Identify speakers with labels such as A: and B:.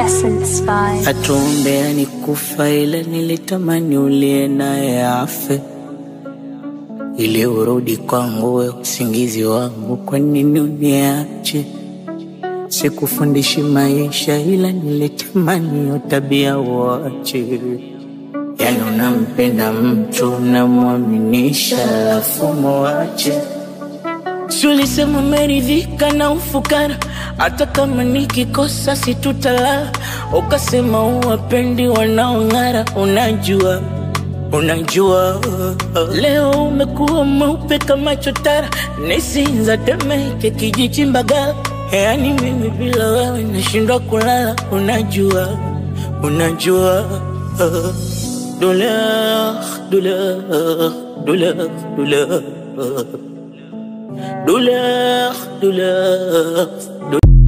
A: Essence vibe.
B: Atuombea ni kufa ila nilitamani ulie naye afe, ili urudi kwangu we usingizi wangu. Kwa nini uniache? Sikufundishi maisha ila nilitamani hiyo tabia uache. Yani unampenda mtu unamwaminisha alafu muache. Si ulisema umeridhika na ufukara, hata kama nikikosa situtalala. Ukasema uwapendi wanaong'ara. Unajua leo umekuwa mweupe kama chotara, Nisinza Temeke kijiji Mbagala. Yani mimi bila wewe nashindwa kulala. Unajua douleur, douleur, douleur, douleur, douleur, douleur, douleur.